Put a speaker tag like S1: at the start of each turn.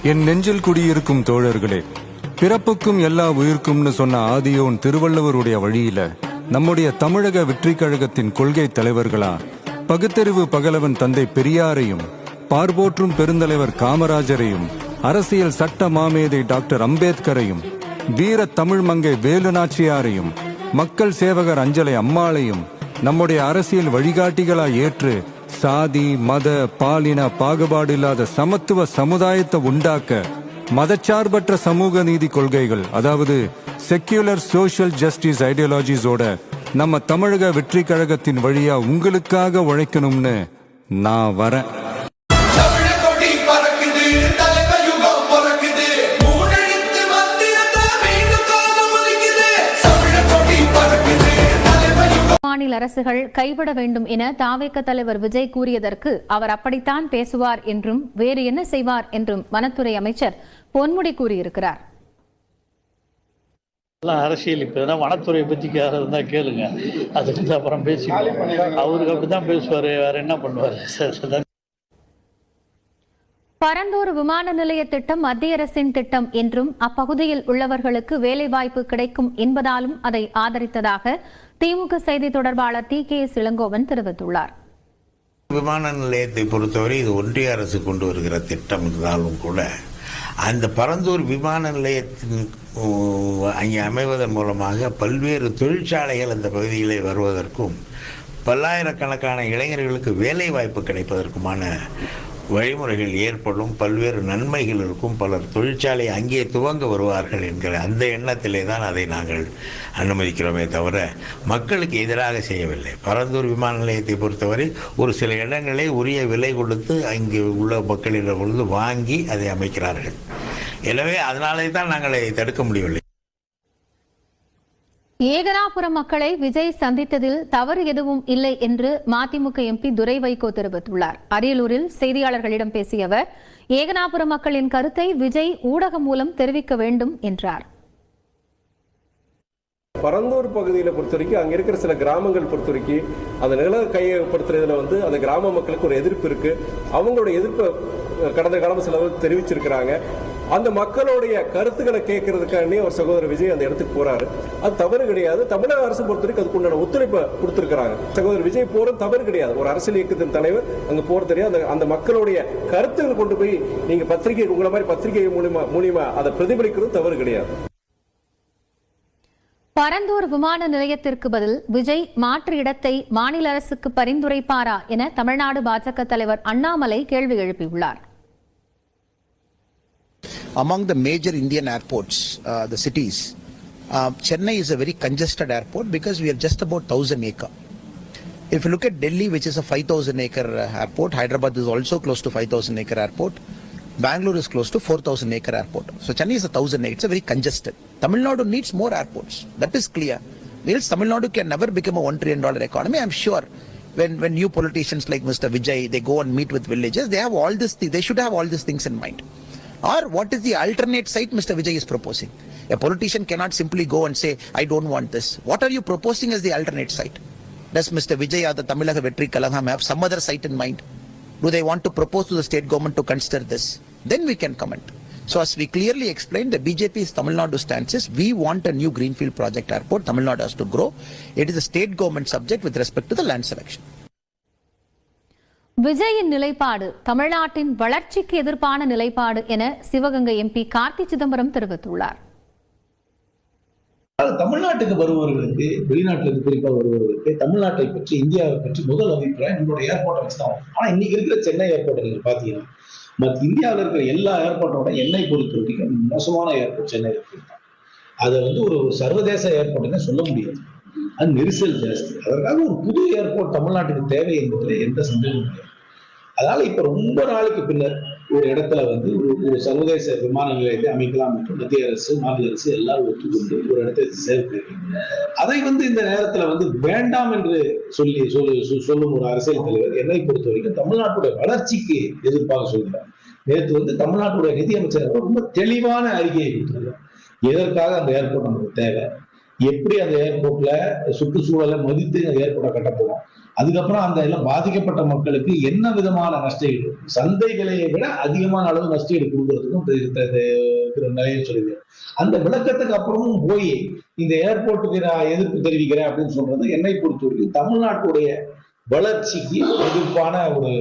S1: என் நெஞ்சில் குடியிருக்கும் தோழர்களே, பிறப்புக்கும் எல்லா உயிர்க்கும்னு சொன்ன ஆதியோன் திருவள்ளுவருடைய வழியில நம்முடைய தமிழக வெற்றி கழகத்தின் கொள்கை தலைவர்களா பகுத்தறிவு பகலவன் தந்தை பெரியாரையும், பார்போற்றும் பெருந்தலைவர் காமராஜரையும், அரசியல் சட்ட மாமேதை டாக்டர் அம்பேத்கரையும், வீர தமிழ் மங்கை வேலு நாச்சியாரையும், மக்கள் சேவகர் அஞ்சலை அம்மாளையும் நம்முடைய அரசியல் வழிகாட்டிகளா ஏற்று சாதி மத பாலின பாகுபாடு இல்லாத சமத்துவ சமுதாயத்தை உண்டாக்க மதச்சார்பற்ற சமூக நீதி கொள்கைகள், அதாவது செக்யூலர் சோஷியல் ஜஸ்டிஸ் ஐடியாலஜிஸோட நம்ம தமிழக வெற்றி கழகத்தின் வழியா உங்களுக்காக உழைக்கணும்னு நான் வரேன்.
S2: மாநில அரசுகள் கைவிட வேண்டும் என தாவேக தலைவர் விஜய் கூறியதற்கு அவர் அப்படித்தான் பேசுவார் என்றும் வேறு என்ன செய்வார் என்றும் வனத்துறை அமைச்சர் பொன்முடி கூறியிருக்கிறார்.
S3: அரசியல் இப்ப வனத்துறை பத்தி இருந்தா கேளுங்க, அதுக்கு அப்புறம் பேசிக்கலாம். அவருக்கு அப்படித்தான் பேசுவாரு, வேற என்ன பண்ணுவாரு?
S2: பரந்தூர் விமான நிலைய திட்டம் மத்திய அரசின் திட்டம் என்றும் அப்பகுதியில் உள்ளவர்களுக்கு வேலைவாய்ப்பு கிடைக்கும் என்பதாலும் அதை ஆதரித்ததாக திமுக செய்தி தொடர்பாளர் TKS இளங்கோவன் தெரிவித்துள்ளார்.
S4: விமான நிலையத்தை பொறுத்தவரை இது ஒன்றிய அரசு கொண்டு வருகிற திட்டம் இருந்தாலும் கூட அந்த பரந்தூர் விமான நிலையத்தின் அங்கே அமைவதன் மூலமாக பல்வேறு தொழிற்சாலைகள் அந்த பகுதியிலே வருவதற்கும் பல்லாயிரக்கணக்கான இளைஞர்களுக்கு வேலை வாய்ப்பு கிடைப்பதற்குமான வழிமுறைகள் ஏற்படும், பல்வேறு நன்மைகள் இருக்கும், பலர் தொழிற்சாலை அங்கே துவங்க வருவார்கள் என்கிற அந்த எண்ணத்திலே தான் அதை நாங்கள் அனுமதிக்கிறோமே தவிர மக்களுக்கு எதிராக செய்யவில்லை. பரந்தூர் விமான நிலையத்தை பொறுத்தவரை ஒரு சில இடங்களே உரிய விலை கொடுத்து அங்கே உள்ள மக்களிடமிருந்து வாங்கி அதை அமைக்கிறார்கள். எனவே அதனாலே தான் நாங்கள் அதை தடுக்க முடியவில்லை.
S2: ஏகனாபுரம் மக்களை விஜய் சந்தித்ததில் தவறு எதுவும் இல்லை என்று மதிமுக MP துரை வைகோ தெரிவித்துள்ளார். அரியலூரில் செய்தியாளர்களிடம் பேசிய அவர், ஏகனாபுரம் மக்களின் கருத்தை விஜய் ஊடகம் மூலம் தெரிவிக்க வேண்டும் என்றார்.
S5: பரந்தூர் பகுதியில் பொறுத்த வரைக்கும் அங்க இருக்கிற சில கிராமங்கள் பொறுத்த வரைக்கும் அந்த நில கையகப்படுத்துறதுல அந்த கிராம மக்களுக்கு ஒரு எதிர்ப்பு இருக்கு. அவங்களோட எதிர்ப்பை கடந்த காலம் சில தெரிவிச்சிருக்கிறாங்க. அந்த மக்களுடைய கருத்துக்களை கேட்கறதுக்காண்டி ஒரு சகோதரர் விஜய் அந்த இடத்துக்கு போறாரு. அது தவறு கிடையாது. தமிழக அரசு பொறுத்த வரைக்கும் அதுக்கு உண்டான ஒத்துழைப்பை கொடுத்திருக்கிறாங்க. சகோதரர் விஜய் போறது தவறு கிடையாது. ஒரு அரசியல் இயக்கத்தின் தலைவர் அங்க போறது தெரியாது. அந்த மக்களுடைய கருத்துக்கள் கொண்டு போய் நீங்க பத்திரிகை உங்களை மாதிரி பத்திரிகை மூலியமா அதை பிரதிபலிக்கிறது தவறு கிடையாது.
S2: பரந்தூர் விமான நிலையத்திற்கு பதில் விஜய் மாற்று இடத்தை மாநில அரசுக்கு பரிந்துரைப்பாரா என தமிழ்நாடு பாஜக தலைவர் அண்ணாமலை கேள்வி எழுப்பியுள்ளார்.
S6: Among the major Indian airports, the cities, Chennai is a very congested airport because we are just about 1,000 acre. If you look at Delhi, which is a 5,000 acre airport, Hyderabad is also close to 5,000 acre airport, Bangalore is close to 4,000 acre airport. So Chennai is 1,000 acre. It's a very congested. Tamil Nadu needs more airports. That is clear. Else Tamil Nadu can never become a $1 trillion economy. I'm sure when new politicians like Mr. Vijay, they go and meet with villages, they have all this. They should have all these things in mind. Or what is the alternate site Mr. Vijay is proposing? A politician cannot simply go and say, I don't want this. What are you proposing as the alternate site? Does Mr. Vijay or the Tamilaga Vetri Kalagam have some other site in mind? Do they want to propose to the state government to consider this? Then we can comment. So as we clearly explained, the BJP's Tamil Nadu stance is we want a new greenfield project airport. Tamil Nadu has to grow. It is a state government subject with respect to the land selection.
S2: விஜயின் நிலைப்பாடு தமிழ்நாட்டின் வளர்ச்சிக்கு எதிர்ப்பான நிலைப்பாடு என Sivaganga MP Karthi Chidambaram தெரிவித்துள்ளார்.
S7: தமிழ்நாட்டுக்கு வருபவர்களுக்கு, வெளிநாட்டுக்கு குறிப்பாக வருபவர்களுக்கு தமிழ்நாட்டை பற்றி, இந்தியாவை பற்றி முதல் அபிப்பிராயம் நம்மளோட ஏர்போர்ட்டை வச்சுதான். ஆனா இன்னைக்கு இருக்கிற சென்னை ஏர்போர்ட் நீங்க பாத்தீங்கன்னா மற்ற இந்தியாவில் இருக்கிற எல்லா ஏர்போர்ட்டோட என்னை பொறுத்த வரைக்கும் மோசமான ஏர்போர்ட் சென்னை ஏர்போர்ட் தான். அதை ஒரு சர்வதேச ஏர்போர்ட்னு சொல்ல முடியாது. அது நெரிசல் ஜாஸ்தி. அதற்காக ஒரு புது ஏர்போர்ட் தமிழ்நாட்டுக்கு தேவை என்பதுல எந்த சந்தேகமும் கிடையாது. அதனால இப்ப ரொம்ப நாளுக்கு பின்னர் ஒரு இடத்துல ஒரு சர்வதேச விமான நிலையத்தை அமைக்கலாம் என்று மத்திய அரசு, மாநில அரசு எல்லாரும் ஒத்துக்கொண்டு ஒரு இடத்தை சேர்க்கிறாங்க. அதை இந்த நேரத்துல வேண்டாம் என்று சொல்லும் ஒரு அரசியல் தலைவர் என்னை பொறுத்த வரைக்கும் தமிழ்நாட்டுடைய வளர்ச்சிக்கு எதிர்ப்பாக சொல்கிறார். நேற்று தமிழ்நாட்டுடைய நிதியமைச்சர் ரொம்ப தெளிவான அறிக்கையை கொடுத்திருக்கிறார். எதற்காக அந்த ஏர்போர்ட் நமக்கு தேவை, எப்படி அந்த ஏர்போர்ட்ல சுற்றுச்சூழலை மதித்து அந்த ஏர்போர்ட்டை கட்டப்போம், அதுக்கப்புறம் அந்த எல்லாம் பாதிக்கப்பட்ட மக்களுக்கு என்ன விதமான நஷ்டஈடு, சந்தைகளை விட அதிகமான அளவு நஷ்டஈடு கொடுக்கறதுக்கும் நிலையை சொல்லியிருக்காரு. அந்த விளக்கத்துக்கு அப்புறமும் போய் இந்த ஏர்போர்ட்டுக்கு நான் எதிர்ப்பு தெரிவிக்கிறேன் அப்படின்னு சொல்றது என்னை பொறுத்த வரைக்கும் தமிழ்நாட்டுடைய வளர்ச்சிக்கு எதிர்ப்பான ஒரு